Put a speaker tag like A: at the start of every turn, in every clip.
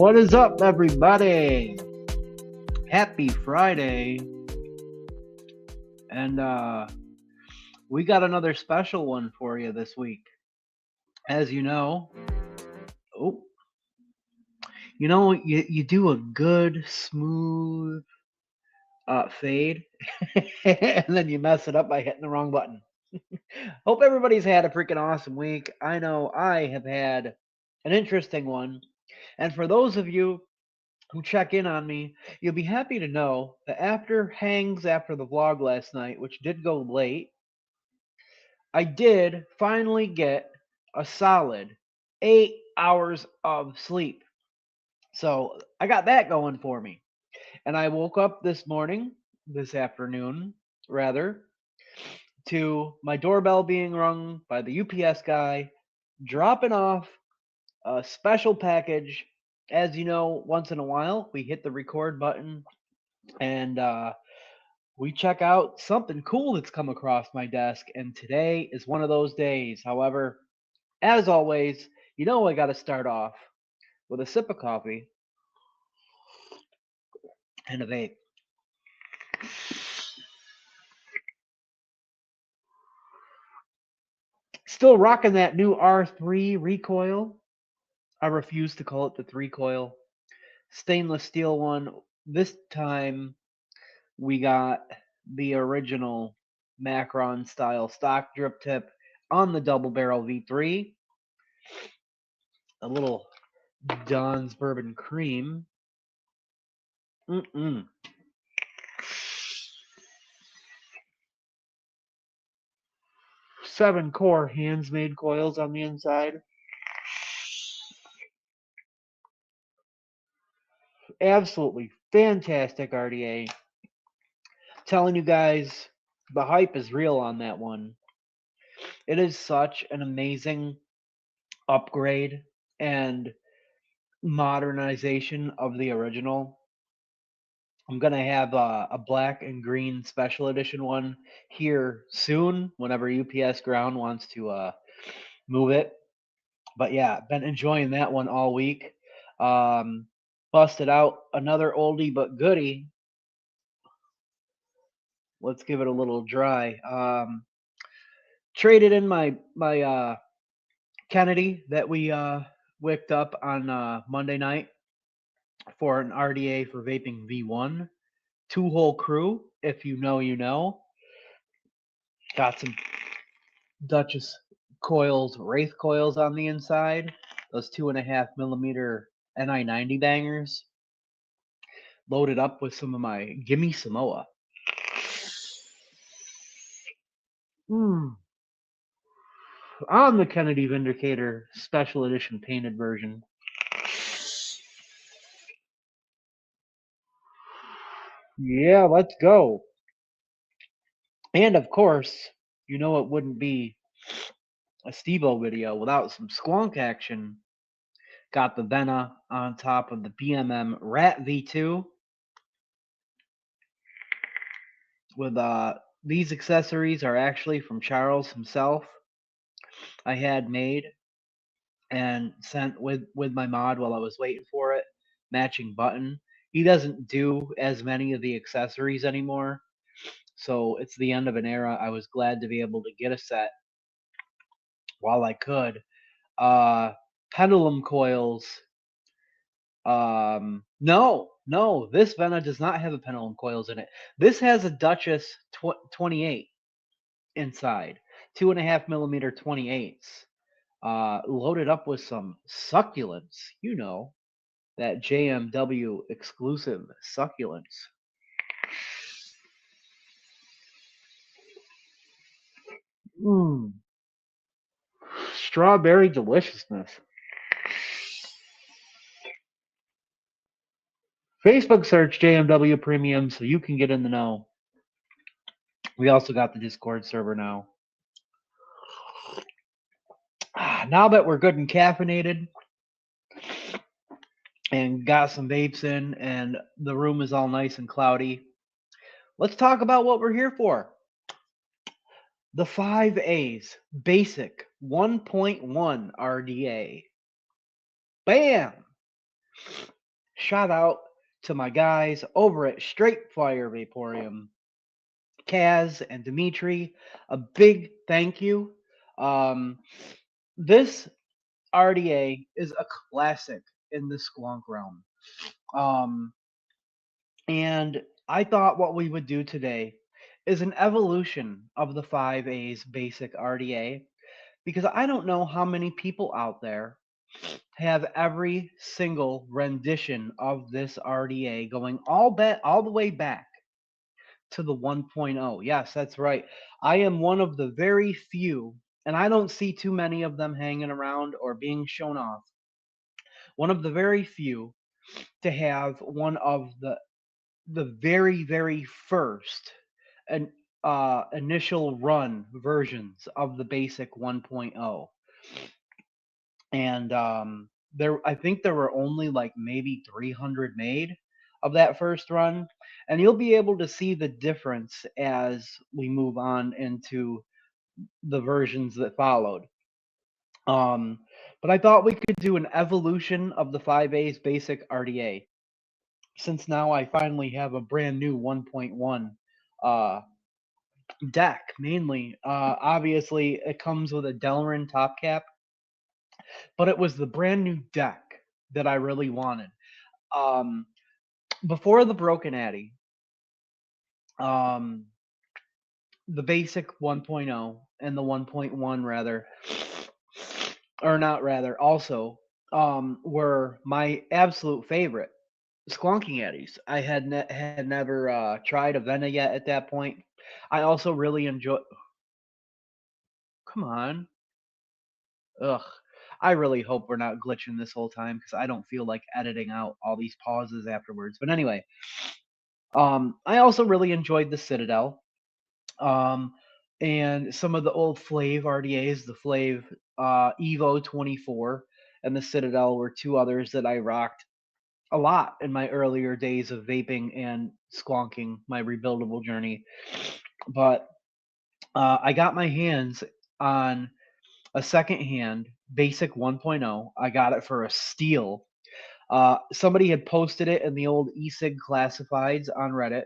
A: What is up, everybody? Happy Friday. And we got another special one for you this week. As you know, you do a good, smooth fade, and then you mess it up by hitting the wrong button. Hope everybody's had a freaking awesome week. I know I have had an interesting one. And for those of you who check in on me, you'll be happy to know that after the vlog last night, which did go late, I did finally get a solid 8 hours of sleep. So I got that going for me. And I woke up this afternoon, to my doorbell being rung by the UPS guy, dropping off a special package. As you know, once in a while, we hit the record button and we check out something cool that's come across my desk. And today is one of those days. However, as always, I got to start off with a sip of coffee and a vape. Still rocking that new R3 recoil. I refuse to call it the 3 coil. Stainless steel one. This time we got the original Macron style stock drip tip on the double barrel V3. A little Don's Bourbon Cream. 7 core hands-made coils on the inside. Absolutely fantastic RDA. Telling you guys, the hype is real on that one. It is such an amazing upgrade and modernization of the original. I'm going to have a black and green special edition one here soon whenever UPS Ground wants to move it. But yeah, been enjoying that one all week. Busted out another oldie but goodie. Let's give it a little dry. Traded in my Kennedy that we wicked up on Monday night for an RDA for vaping V1. 2-hole crew, if you know, you know. Got some Duchess coils, Wraith coils on the inside. Those 2.5 millimeter NI90 bangers. Loaded up with some of my Gimme Samoa. On the Kennedy Vindicator special edition painted version. Yeah, let's go. And of course, it wouldn't be a Stevo video without some squonk action. Got the Vena on top of the BMM Rat V2 with these accessories are actually from Charles himself. I had made and sent with my mod while I was waiting for it. Matching button. He doesn't do as many of the accessories anymore, so it's the end of an era. I was glad to be able to get a set while I could. Pendulum coils. No, this Vena does not have a pendulum coils in it. This has a Duchess 28 inside, 2.5 millimeter 28s, loaded up with some succulents. That JMW exclusive succulents. Strawberry deliciousness. Facebook search JMW Premium so you can get in the know. We also got the Discord server now. Now that we're good and caffeinated and got some vapes in and the room is all nice and cloudy, let's talk about what we're here for. The 5A's Basic 1.1 RDA. Bam! Shout out to my guys over at Straight Fire Vaporium, Kaz and Dimitri. A big thank you. This RDA is a classic in the squonk realm. And I thought what we would do today is an evolution of the 5A's Basic RDA, because I don't know how many people out there have every single rendition of this RDA going all the way back to the 1.0. Yes, that's right. I am one of the very few, and I don't see too many of them hanging around or being shown off. One of the very few to have one of the very, very first and initial run versions of the Basic 1.0. And I think there were only like maybe 300 made of that first run, and you'll be able to see the difference as we move on into the versions that followed. But I thought we could do an evolution of the 5A's Basic RDA, since now I finally have a brand new 1.1 deck. Mainly, obviously it comes with a Delrin top cap, but it was the brand new deck that I really wanted. Before the broken Addy, the Basic 1.0 and the 1.1 rather, or not rather, also were my absolute favorite squonking Addies. I had never tried a Vena yet at that point. I also really enjoy. Come on. Ugh. I really hope we're not glitching this whole time, because I don't feel like editing out all these pauses afterwards. But anyway, I also really enjoyed the Citadel, and some of the old Flav RDAs. The Flav Evo 24 and the Citadel were two others that I rocked a lot in my earlier days of vaping and squonking, my rebuildable journey. But I got my hands on a secondhand Basic 1.0. I got it for a steal. Somebody had posted it in the old eSig classifieds on Reddit.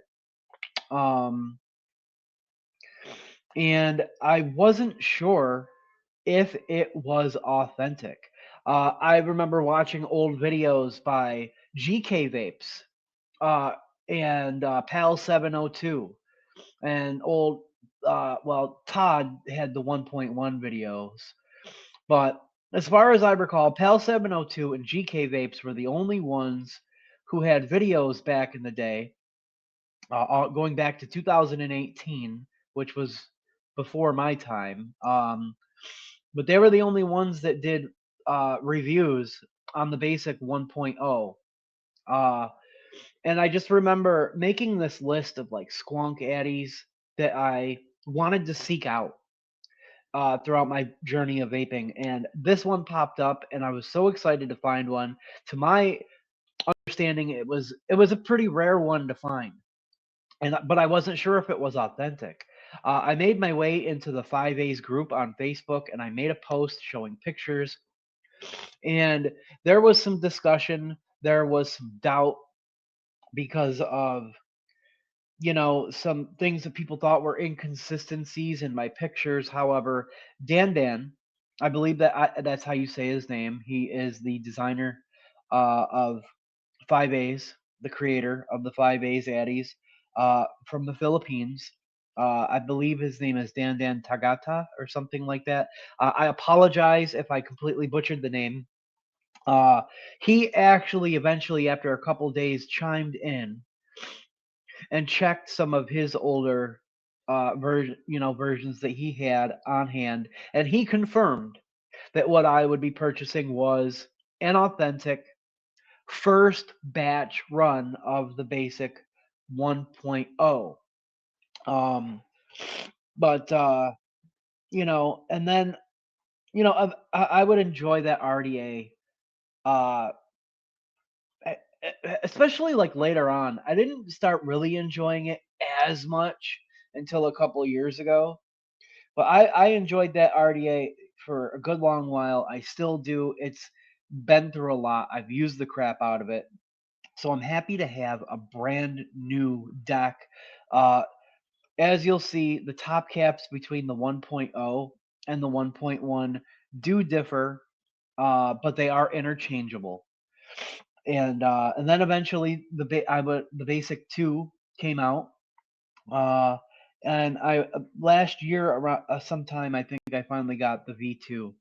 A: And I wasn't sure if it was authentic. I remember watching old videos by GK Vapes and Pal 702 and old. Todd had the 1.1 videos, but as far as I recall, Pal 702 and GK Vapes were the only ones who had videos back in the day, going back to 2018, which was before my time. But they were the only ones that did reviews on the Basic 1.0. And I just remember making this list of like squonk addies that I wanted to seek out throughout my journey of vaping, and this one popped up, and I was so excited to find one. To my understanding, it was a pretty rare one to find, but I wasn't sure if it was authentic. I made my way into the 5A's group on Facebook, and I made a post showing pictures, and there was some discussion, there was some doubt because of some things that people thought were inconsistencies in my pictures. However, Dan, I believe that's how you say his name. He is the designer of 5A's, the creator of the 5A's Addies from the Philippines. I believe his name is Dan Tagata or something like that. I apologize if I completely butchered the name. He actually eventually, after a couple days, chimed in and checked some of his older versions that he had on hand, and he confirmed that what I would be purchasing was an authentic first batch run of the Basic 1.0. But and then I would enjoy that RDA, especially like later on. I didn't start really enjoying it as much until a couple of years ago, but I enjoyed that RDA for a good long while. I still do. It's been through a lot. I've used the crap out of it. So I'm happy to have a brand new deck. As you'll see, the top caps between the 1.0 and the 1.1 do differ, but they are interchangeable. And then eventually the Basic 2 came out. And I last year around sometime I think I finally got the V2.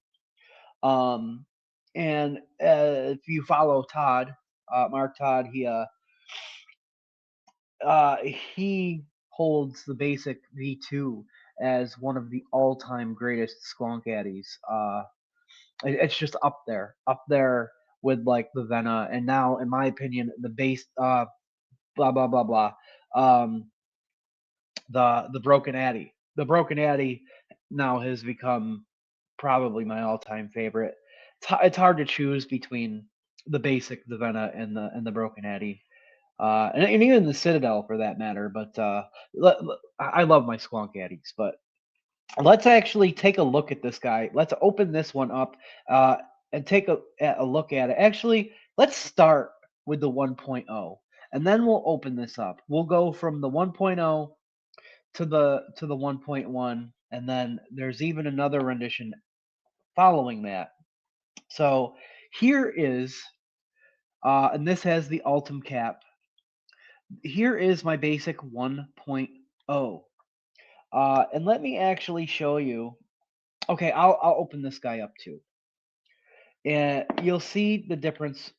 A: And if you follow Todd, Mark Todd, he holds the Basic V2 as one of the all-time greatest squonk addies. It's just up there with like the Vena, and now, in my opinion, the base, blah blah blah blah, the Broken Addy. The Broken Addy now has become probably my all-time favorite. It's hard to choose between the Basic, the Vena, and the Broken Addy. And even the Citadel for that matter. But I love my squonk addies. But let's actually take a look at this guy. Let's open this one up and take a look at it. Actually, let's start with the 1.0, and then we'll open this up. We'll go from the 1.0 to the 1.1, and then there's even another rendition following that. So here is, and this has the Ultim cap. Here is my Basic 1.0. And let me actually show you. Okay, I'll open this guy up too. And you'll see the difference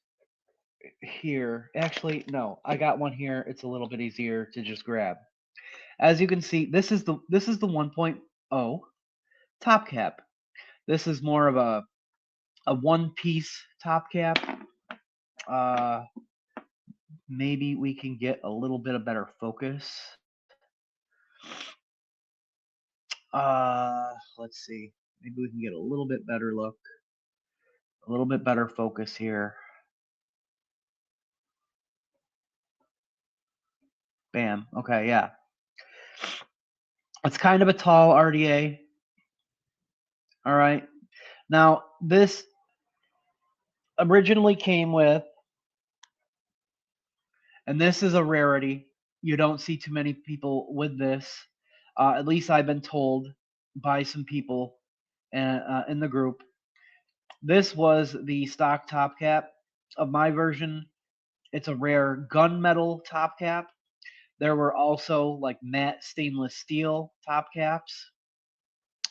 A: here. Actually, no, I got one here. It's a little bit easier to just grab. As you can see, this is the 1.0 top cap. This is more of a one-piece top cap. Maybe we can get a little bit of better focus. Let's see. Maybe we can get a little bit better look. A little bit better focus here. Bam. Okay, yeah. It's kind of a tall RDA. All right. Now, this originally came with, and this is a rarity. You don't see too many people with this. At least I've been told by some people in the group. This was the stock top cap of my version. It's a rare gunmetal top cap. There were also like matte stainless steel top caps.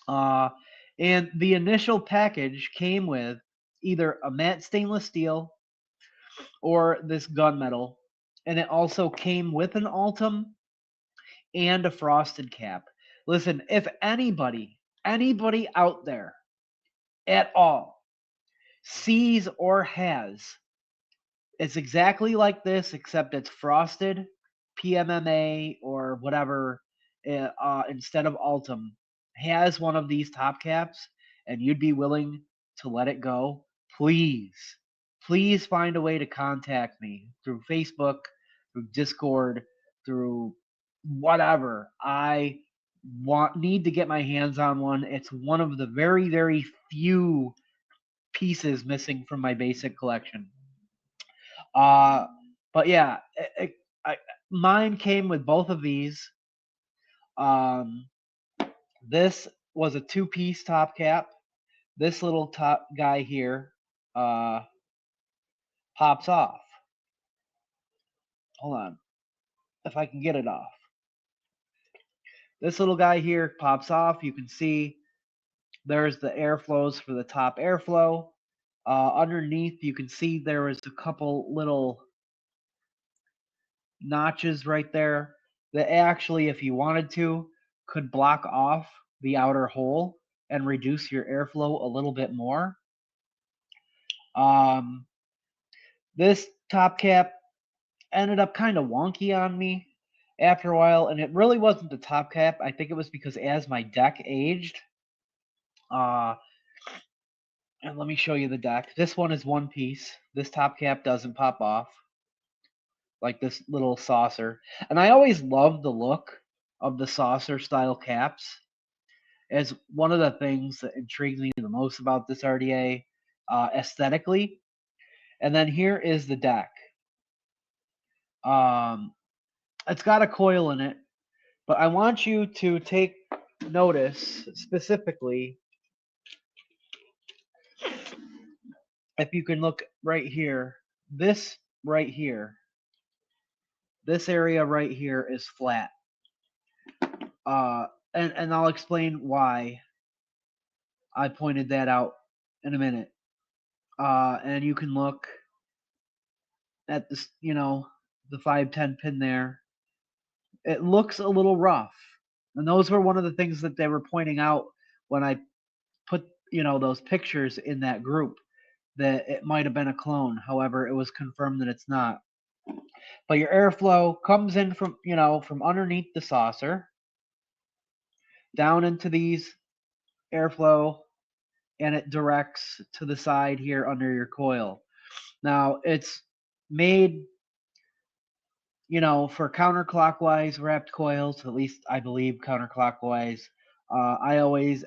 A: And the initial package came with either a matte stainless steel or this gunmetal. And it also came with an Ultim and a frosted cap. Listen, if anybody out there at all sees or has, it's exactly like this, except it's frosted, PMMA or whatever, instead of Ultim, has one of these top caps, and you'd be willing to let it go, please find a way to contact me through Facebook, through Discord, through whatever. I need to get my hands on one. It's one of the very, very few pieces missing from my Basic collection. But yeah, mine came with both of these. This was a two-piece top cap. This little top guy here pops off. Hold on, if I can get it off. This little guy here pops off. You can see there's the airflows for the top airflow. Underneath, you can see there is a couple little notches right there that actually, if you wanted to, could block off the outer hole and reduce your airflow a little bit more. This top cap ended up kind of wonky on me after a while, and it really wasn't the top cap. I think it was because as my deck aged, and let me show you the deck. This one is one piece. This top cap doesn't pop off like this little saucer. And I always loved the look of the saucer style caps as one of the things that intrigues me the most about this RDA aesthetically. And then here is the deck. It's got a coil in it, but I want you to take notice specifically. If you can look right here, this right here, this area right here is flat. And I'll explain why I pointed that out in a minute. And you can look at this, you know, the 510 pin there. It looks a little rough. And those were one of the things that they were pointing out when I put, you know, those pictures in that group, that it might have been a clone. However, it was confirmed that it's not. But your airflow comes in from, you know, from underneath the saucer down into these airflow, and it directs to the side here under your coil. Now, it's made, you know, for counterclockwise wrapped coils, at least I believe counterclockwise. I always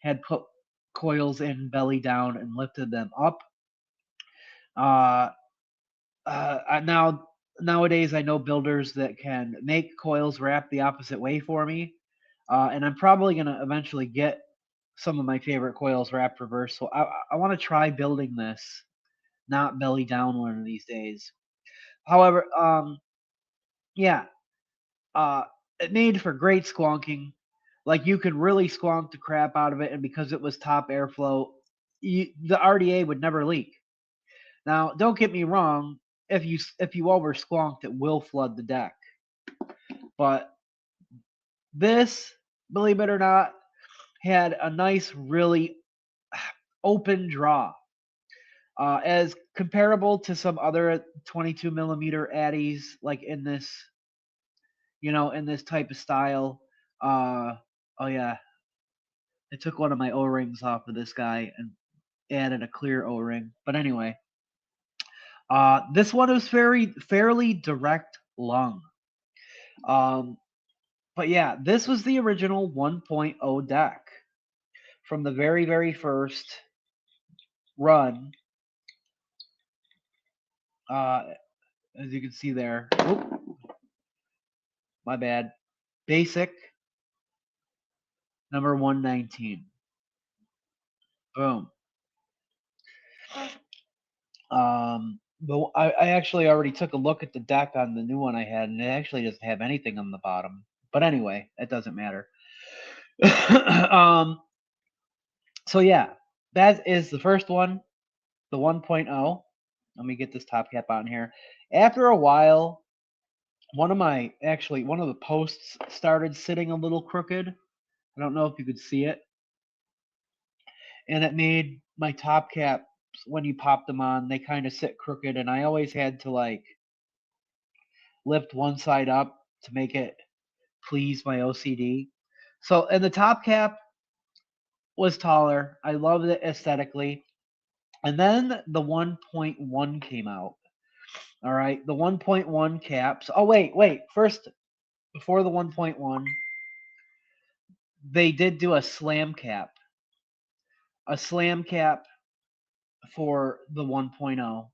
A: had put coils in belly down and lifted them up. Nowadays, I know builders that can make coils wrap the opposite way for me. And I'm probably going to eventually get some of my favorite coils wrapped reverse. So I want to try building this, not belly down one of these days. However, yeah, it made for great squonking. Like, you could really squonk the crap out of it, and because it was top airflow, the RDA would never leak. Now, don't get me wrong, if you over squonked, it will flood the deck. But this, believe it or not, had a nice, really open draw. As comparable to some other 22 millimeter addies, like in this, you know, in this type of style. Oh yeah, I took one of my O-rings off of this guy and added a clear O-ring. But anyway, this one is fairly direct lung. But yeah, this was the original 1.0 deck from the very first run. As you can see there. Oop, my bad. Basic number 119. Boom. But I actually already took a look at the deck on the new one I had, and it actually doesn't have anything on the bottom. But anyway, it doesn't matter. So yeah, that is the first one, the 1.0. Let me get this top cap on here. After a while, one of the posts started sitting a little crooked. I don't know if you could see it. And it made my top caps, when you pop them on, they kind of sit crooked, and I always had to like lift one side up to make it please my OCD. So, and the top cap was taller. I loved it aesthetically. And then the 1.1 came out. All right, the 1.1 caps. Oh, wait. First, before the 1.1, they did do a slam cap. A slam cap for the 1.0.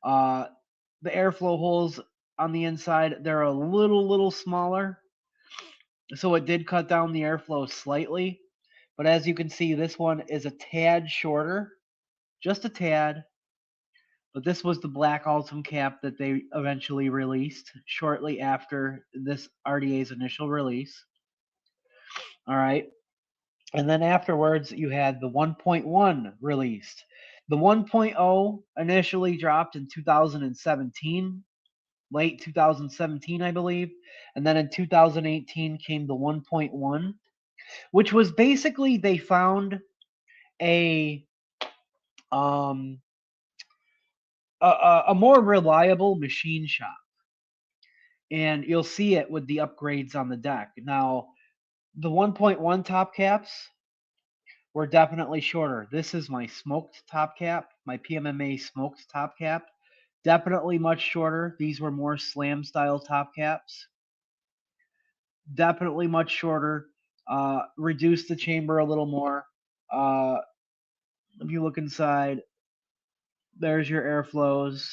A: The airflow holes on the inside, they're a little smaller. So it did cut down the airflow slightly. But as you can see, this one is a tad shorter. Just a tad. But this was the black Ultim cap that they eventually released shortly after this RDA's initial release. All right. And then afterwards, you had the 1.1 released. The 1.0 initially dropped in 2017, late 2017, I believe. And then in 2018 came the 1.1, which was basically they found a a more reliable machine shop, and you'll see it with the upgrades on the deck. Now, the 1.1 top caps were definitely shorter. This is my smoked top cap, my PMMA smoked top cap. Definitely much shorter. These were more slam style top caps. Definitely much shorter. Reduce the chamber a little more. If you look inside, there's your airflows.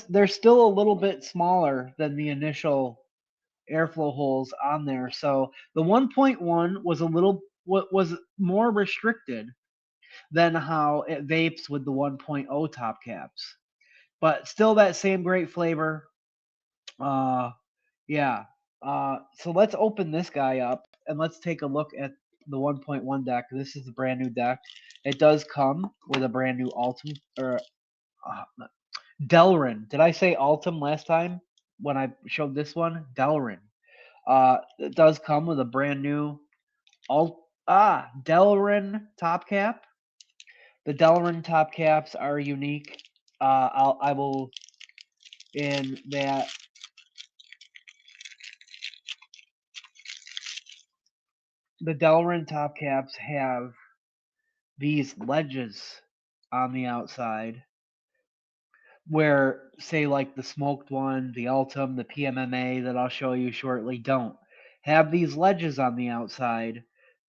A: They're still a little bit smaller than the initial airflow holes on there. So the 1.1 was more restricted than how it vapes with the 1.0 top caps, but still that same great flavor. Yeah. So let's open this guy up and let's take a look at the 1.1 deck. This is the brand new deck. It does come with a brand new Altum or Delrin. Did I say Altum last time when I showed this one? Delrin. It does come with a brand new Delrin top cap. The Delrin top caps are unique. I will in that the Delrin top caps have these ledges on the outside where, say, like the smoked one, the Altum, the PMMA that I'll show you shortly, don't have these ledges on the outside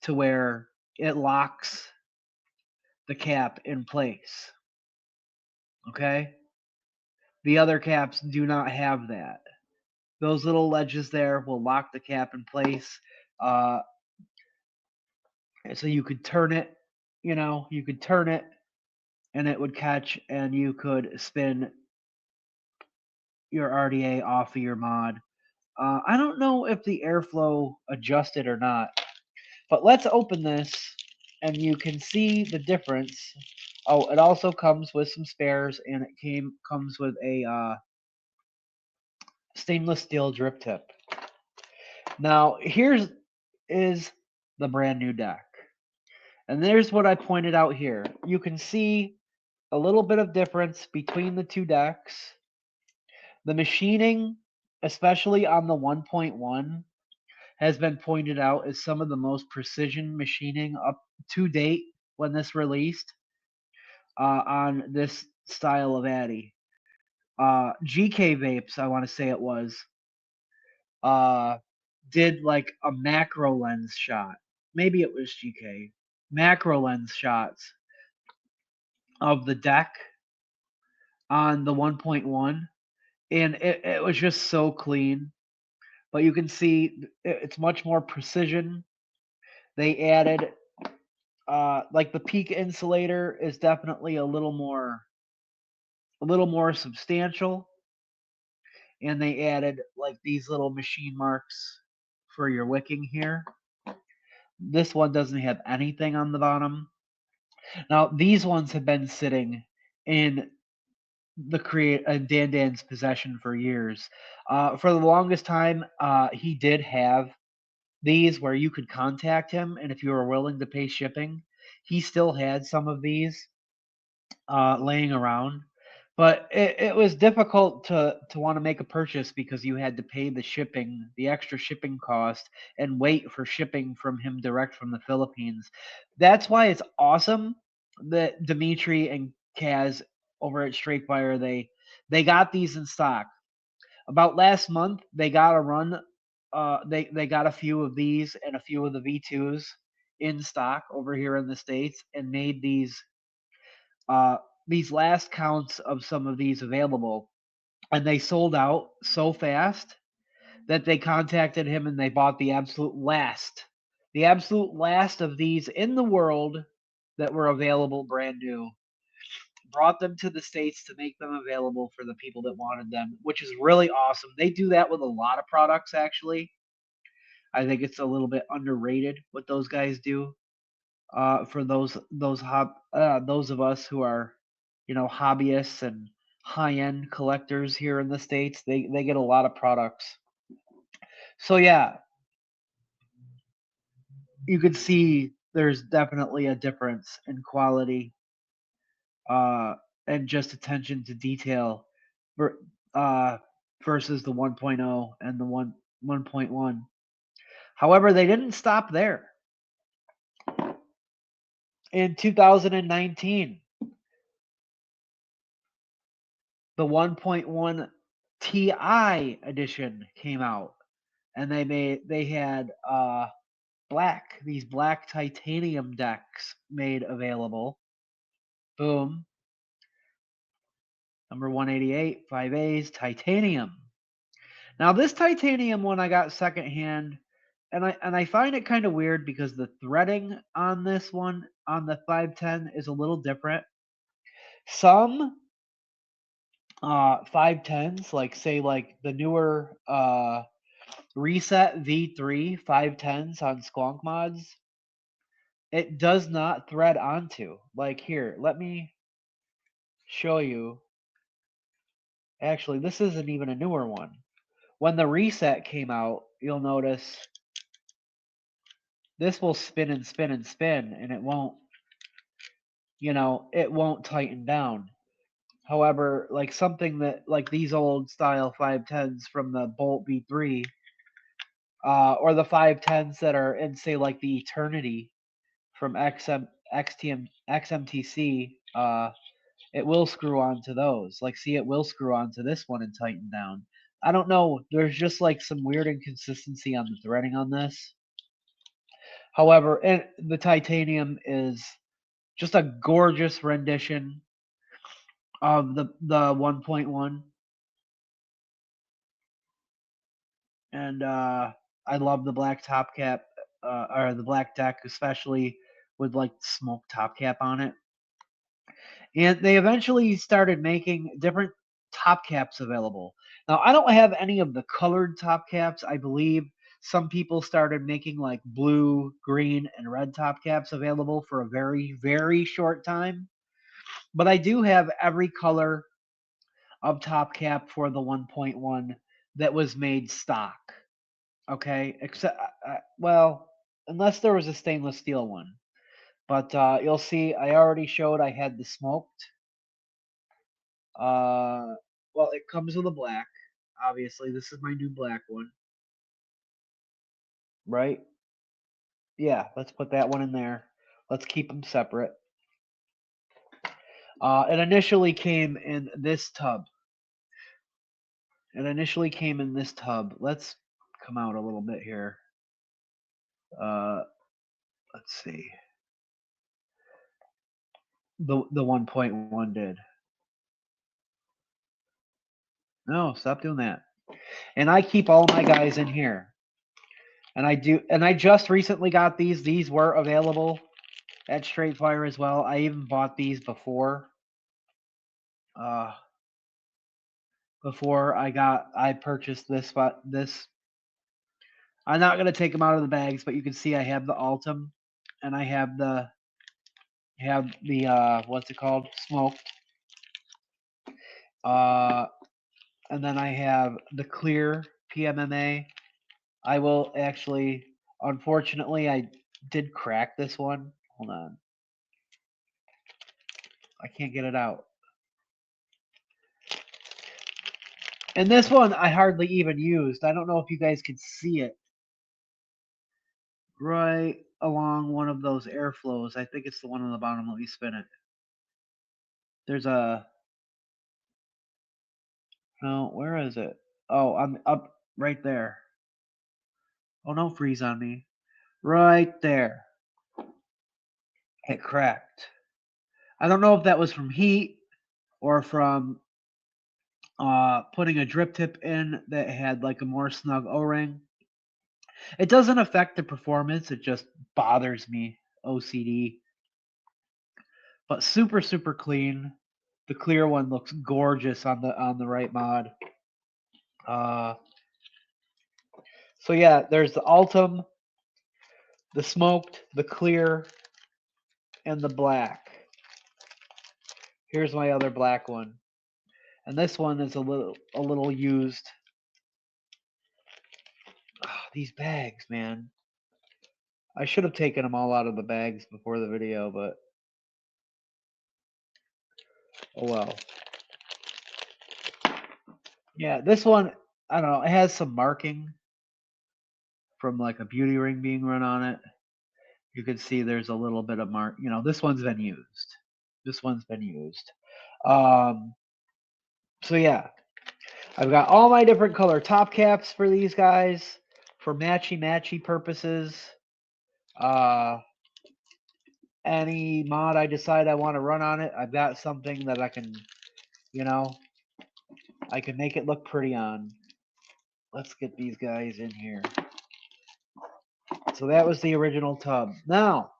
A: to where it locks the cap in place. Okay? The other caps do not have that. Those little ledges there will lock the cap in place. So you could turn it, you could turn it and it would catch and you could spin your RDA off of your mod. I don't know if the airflow adjusted or not, but let's open this and you can see the difference. Oh, it also comes with some spares and it comes with a stainless steel drip tip. Now, is the brand new deck. And there's what I pointed out here. You can see a little bit of difference between the two decks. The machining, especially on the 1.1, has been pointed out as some of the most precision machining up to date when this released on this style of Addy. GK Vapes, I want to say it was, did like a macro lens shot. Maybe it was GK. Macro lens shots of the deck on the 1.1, and it was just so clean. But you can see it's much more precision. They added like the peak insulator is definitely a little more substantial, and they added like these little machine marks for your wicking here. This one doesn't have anything on the bottom. Now these ones have been sitting in Dan Dan's possession for years. For the longest time, he did have these where you could contact him, and if you were willing to pay shipping, he still had some of these laying around. But it was difficult to want to make a purchase because you had to pay the extra shipping cost, and wait for shipping from him direct from the Philippines. That's why it's awesome that Dimitri and Kaz over at Straightfire, they got these in stock. About last month, they got a run. They got a few of these and a few of the V2s in stock over here in the States, and made these last counts of some of these available, and they sold out so fast that they contacted him and they bought the absolute last of these in the world that were available brand new, brought them to the States to make them available for the people that wanted them, which is really awesome. They do that with a lot of products, actually. I think it's a little bit underrated what those guys do. For those of us who are, hobbyists and high-end collectors here in the States, they get a lot of products. So yeah, you could see there's definitely a difference in quality and just attention to detail versus the 1.0 and the 1.1. However, they didn't stop there. In 2019, the 1.1 Ti edition came out, and they had these black titanium decks made available. Boom. Number 188, 5A's titanium. Now this titanium one I got secondhand, and I find it kind of weird because the threading on this one on the 510 is a little different. Some 510s, like say like the newer Reset V3 510s on Squonk mods, it does not thread onto. Like here, let me show you. Actually, this isn't even a newer one. When the Reset came out, you'll notice this will spin and spin and spin, and it won't, it won't tighten down. However, like something that, like these old style 510s from the Bolt V3, or the 510s that are in, say, like the Eternity from XMTC, it will screw onto those. Like, see, it will screw onto this one and tighten down. I don't know. There's just like some weird inconsistency on the threading on this. However, the titanium is just a gorgeous rendition of the 1.1. And I love the black top cap, or the black deck, especially with like smoke top cap on it. And they eventually started making different top caps available. Now, I don't have any of the colored top caps. I believe some people started making like blue, green, and red top caps available for a very, very short time. But I do have every color of top cap for the 1.1 that was made stock. Okay, except well, unless there was a stainless steel one. But you'll see, I already showed I had the smoked. Well, it comes with a black. Obviously, this is my new black one. Right? Yeah, let's put that one in there. Let's keep them separate. It initially came in this tub. Let's come out a little bit here. Let's see. The 1.1 did. No, stop doing that. And I keep all my guys in here. And I just recently got these. These were available at Straight Fire as well. I even bought these before. Before I purchased this. I'm not gonna take them out of the bags, but you can see I have the Altum, and I have the what's it called, smoked. And then I have the clear PMMA. I will actually, unfortunately, I did crack this one. Hold on. I can't get it out. And this one I hardly even used. I don't know if you guys can see it. Right along one of those airflows. I think it's the one on the bottom. Let me spin it. There's a... No, where is it? Oh, I'm up right there. Oh, don't freeze on me. Right there. It cracked. I don't know if that was from heat or from putting a drip tip in that had like a more snug O-ring. It doesn't affect the performance. It just bothers me. OCD. But super, super clean. The clear one looks gorgeous on the right mod. So yeah, there's the Altum, the smoked, the clear, and the black. Here's my other black one. And this one is a little used. Oh, these bags, man. I should have taken them all out of the bags before the video, but Oh well. Yeah, this one, I don't know, it has some marking from like a beauty ring being run on it. You can see there's a little bit of mark. You know, this one's been used. This one's been used. So yeah, I've got all my different color top caps for these guys for matchy purposes. Any mod I decide I want to run on it, I've got something that I can, you know, I can make it look pretty on. Let's get these guys in here. So that was the original tub. Now,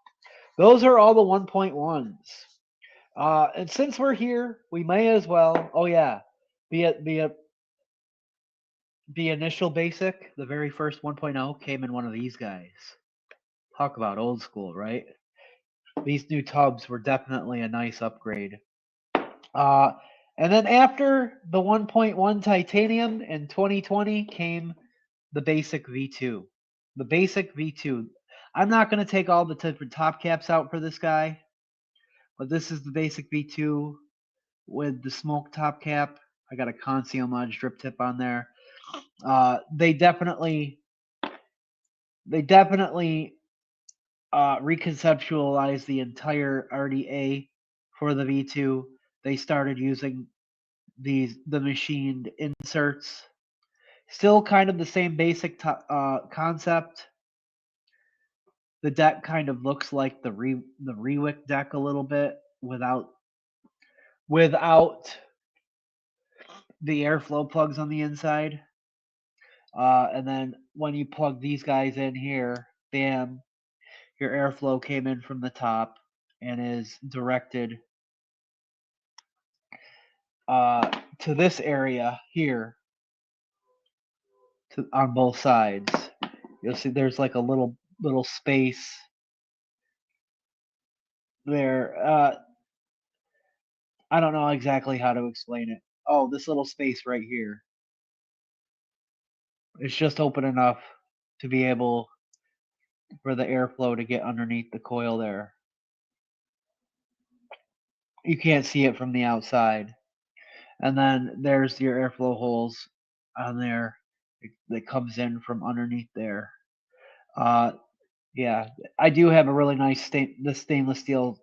A: those are all the 1.1s. And since we're here, we may as well, oh yeah, the initial basic, the very first 1.0 came in one of these guys. Talk about old school, right? These new tubs were definitely a nice upgrade. And then after the 1.1 titanium in 2020 came the basic V2. The basic V2. I'm not going to take all the different top caps out for this guy, but this is the basic V2 with the smoke top cap. I got a Concealage drip tip on there. They definitely reconceptualized the entire RDA for the V2. They started using the machined inserts. Still kind of the same basic concept. The deck kind of looks like the Rewick deck a little bit without the airflow plugs on the inside. And then when you plug these guys in here, bam, your airflow came in from the top and is directed to this area here on both sides. You'll see there's like a little space there. I don't know exactly how to explain it. Oh, this little space right here. It's just open enough to be able for the airflow to get underneath the coil there. You can't see it from the outside. And then there's your airflow holes on there that comes in from underneath there. Yeah, I do have a really nice stainless steel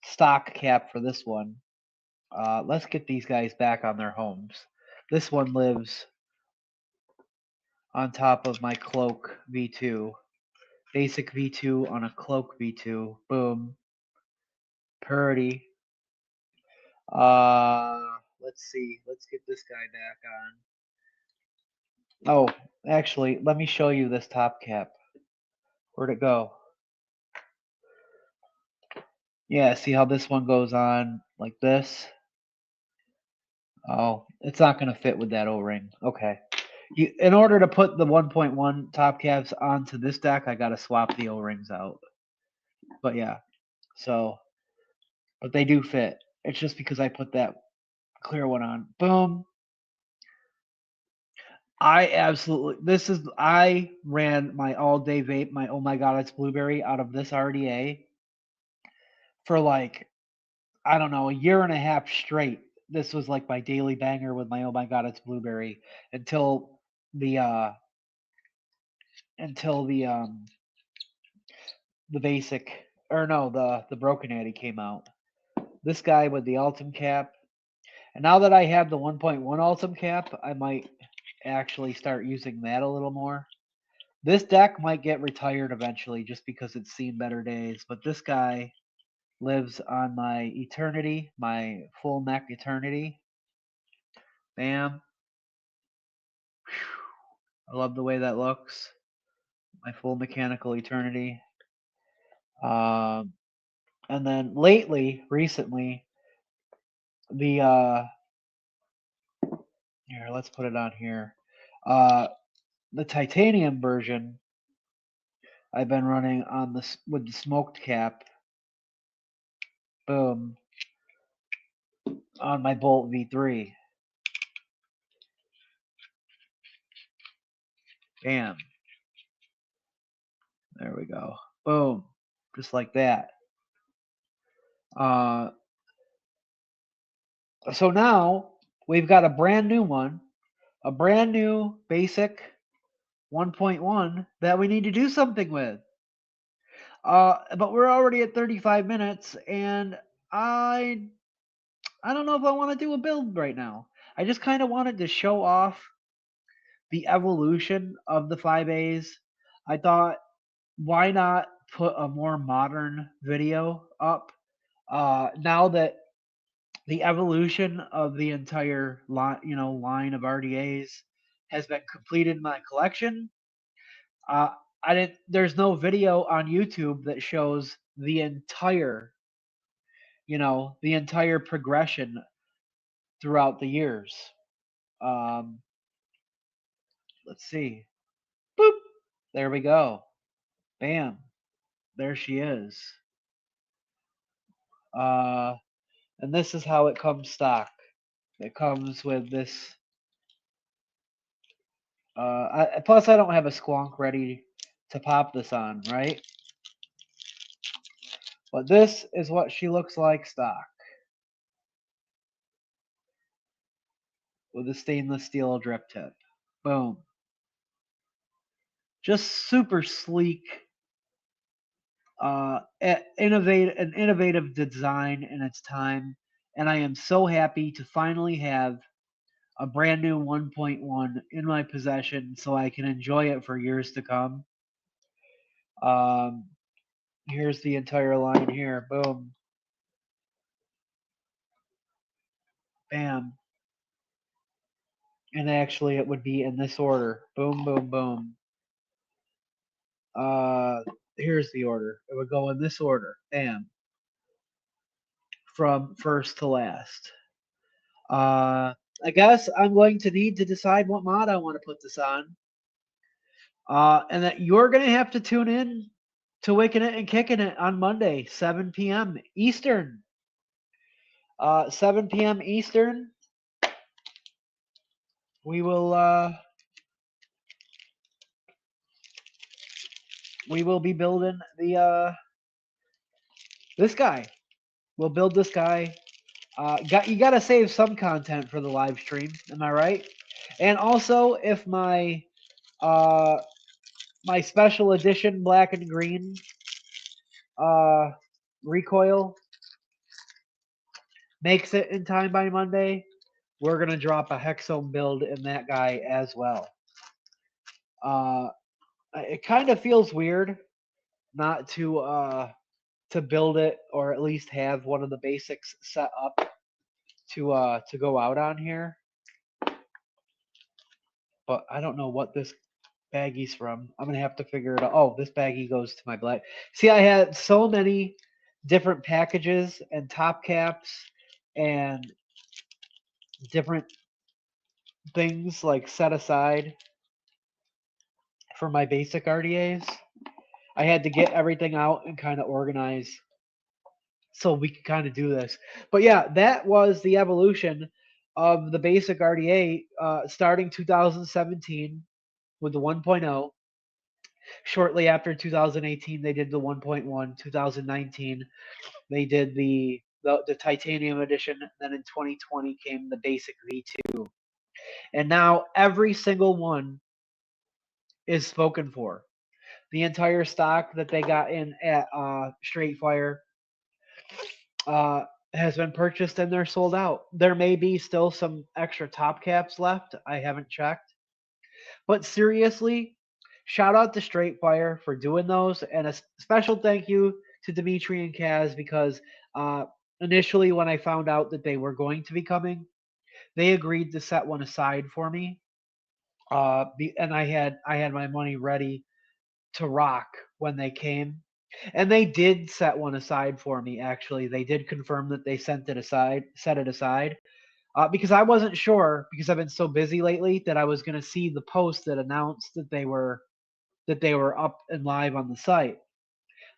A: stock cap for this one. Let's get these guys back on their homes. This one lives on top of my cloak V2. Basic V2 on a cloak V2. Boom. Purdy. Let's see. Let's get this guy back on. Oh, actually, let me show you this top cap. Where'd it go? Yeah, see how this one goes on like this? Oh, it's not going to fit with that O-ring. Okay. In order to put the 1.1 top caps onto this deck, I got to swap the O-rings out. But yeah, so, but they do fit. It's just because I put that clear one on. Boom. I ran my all-day vape, my Oh My God, It's Blueberry out of this RDA for like, I don't know, a year and a half straight. This was like my daily banger with my Oh My God, It's Blueberry until the basic, or no, the broken Addy came out. This guy with the Ultim cap. And now that I have the 1.1 Ultim cap, I might actually start using that a little more. This deck might get retired eventually just because it's seen better days, but this guy lives on my Eternity, my full neck Eternity. Bam. Whew. I love the way that looks. My full mechanical Eternity. And then recently, the here, let's put it on here. The titanium version I've been running on this with the smoked cap. Boom. On my Bolt V3. Bam. There we go. Boom. Just like that. Uh, so now we've got a brand new one, a brand new basic 1.1 that we need to do something with. But we're already at 35 minutes, and I don't know if I want to do a build right now. I just kind of wanted to show off the evolution of the 5A's. I thought, why not put a more modern video up? Now that the evolution of the entire line of RDA's has been completed in my collection. Uh, I didn't. There's no video on YouTube that shows the entire progression throughout the years. Um, let's see. Boop. There we go. Bam. There she is. Uh, and this is how it comes stock. It comes with this. Plus, I don't have a squonk ready to pop this on, right? But this is what she looks like stock. With a stainless steel drip tip. Boom. Just super sleek. An innovative design in its time. And I am so happy to finally have a brand new 1.1 in my possession so I can enjoy it for years to come. Here's the entire line here. Boom. Bam. And actually, it would be in this order. Boom, boom, boom. Here's the order. It would go in this order. Bam. From first to last. I guess I'm going to need to decide what mod I want to put this on. And that you're going to have to tune in to Wicking It and Kicking It on Monday, 7 p.m. Eastern. 7 p.m. Eastern. We will be building the this guy. We'll build this guy. You got to save some content for the live stream. Am I right? And also, if my my special edition black and green recoil makes it in time by Monday, we're gonna drop a hexome build in that guy as well. It kind of feels weird not to build it, or at least have one of the basics set up to go out on here. But I don't know what this baggie's from. I'm gonna have to figure it out. Oh, this baggie goes to my black. See, I had so many different packages and top caps and different things like set aside for my basic RDAs. I had to get everything out and kind of organize so we could kind of do this. But yeah, that was the evolution of the basic RDA starting 2017 with the 1.0. Shortly after 2018, they did the 1.1. 2019, they did the titanium edition. Then in 2020 came the basic V2. And now every single one is spoken for. The entire stock that they got in at Straight Fire has been purchased and they're sold out. There may be still some extra top caps left. I haven't checked. But seriously, shout out to Straight Fire for doing those. And a special thank you to Dimitri and Kaz because initially when I found out that they were going to be coming, they agreed to set one aside for me. And I had my money ready to rock when they came. And they did set one aside for me, actually. They did confirm that they set it aside. Because I wasn't sure, because I've been so busy lately, that I was going to see the post that announced that they were up and live on the site.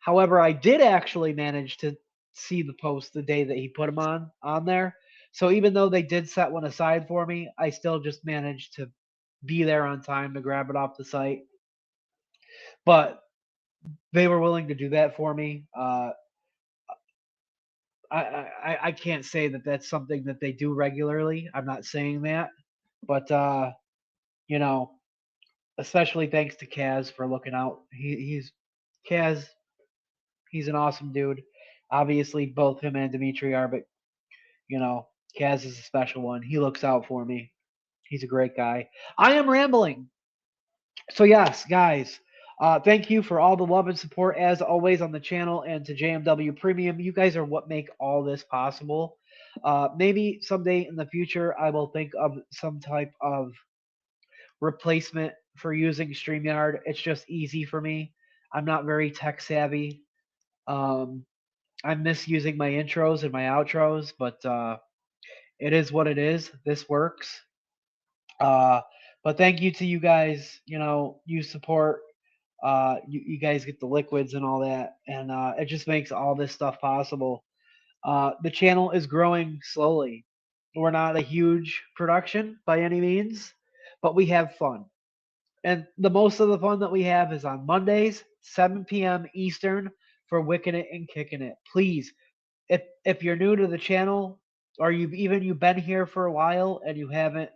A: However, I did actually manage to see the post the day that he put them on there. So even though they did set one aside for me, I still just managed to be there on time to grab it off the site. But they were willing to do that for me. I can't say that that's something that they do regularly. I'm not saying that, but you know, especially thanks to Kaz for looking out. He's Kaz. He's an awesome dude. Obviously, both him and Dimitri are, but you know, Kaz is a special one. He looks out for me. He's a great guy. I am rambling. So yes, guys, thank you for all the love and support as always on the channel and to JMW Premium. You guys are what make all this possible. Maybe someday in the future I will think of some type of replacement for using StreamYard. It's just easy for me. I'm not very tech savvy. Um, I miss using my intros and my outros, but it is what it is. This works. Uh, but thank you to you guys. You know, you support. You guys get the liquids and all that, and it just makes all this stuff possible. The channel is growing slowly. We're not a huge production by any means, but we have fun. And the most of the fun that we have is on Mondays, 7 p.m. Eastern for Wicking It and Kicking It. Please, if you're new to the channel or you've been here for a while and you haven't,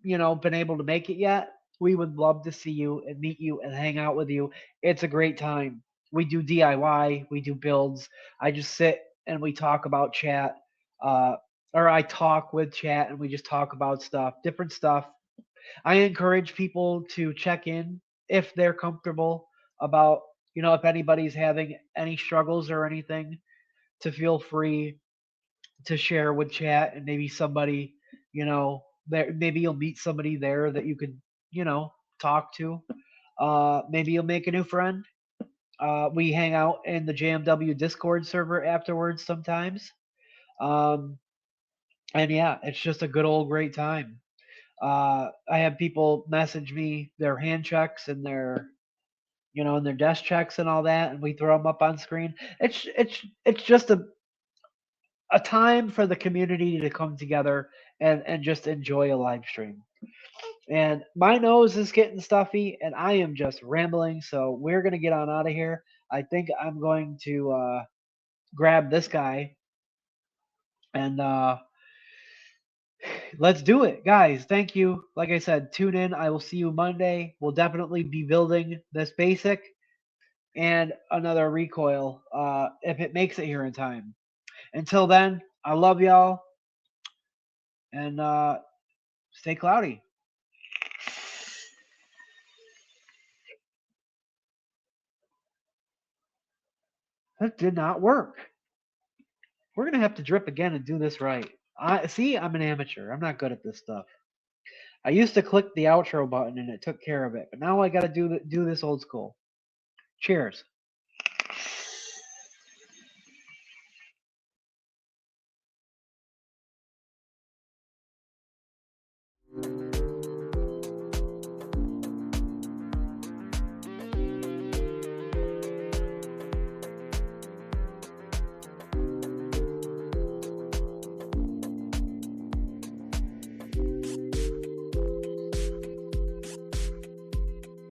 A: been able to make it yet, we would love to see you and meet you and hang out with you. It's a great time. We do DIY, we do builds. I just sit and we talk about chat, uh, or I talk with chat and we just talk about stuff, different stuff. I encourage people to check in if they're comfortable about, if anybody's having any struggles or anything, to feel free to share with chat and maybe somebody, there, maybe you'll meet somebody there that you could, talk to. Maybe you'll make a new friend. We hang out in the JMW Discord server afterwards sometimes. Um, and yeah, it's just a good old great time. I have people message me their hand checks and their desk checks and all that, and we throw them up on screen. It's just a time for the community to come together and just enjoy a live stream. And my nose is getting stuffy, and I am just rambling. So we're gonna get on out of here. I think I'm going to grab this guy and let's do it, guys. Thank you. Like I said, tune in. I will see you Monday. We'll definitely be building this basic and another recoil if it makes it here in time. Until then, I love y'all and stay cloudy. That did not work. We're gonna have to drip again and do this right. I see. I'm an amateur. I'm not good at this stuff. I used to click the outro button and it took care of it, but now I got to do this old school. Cheers.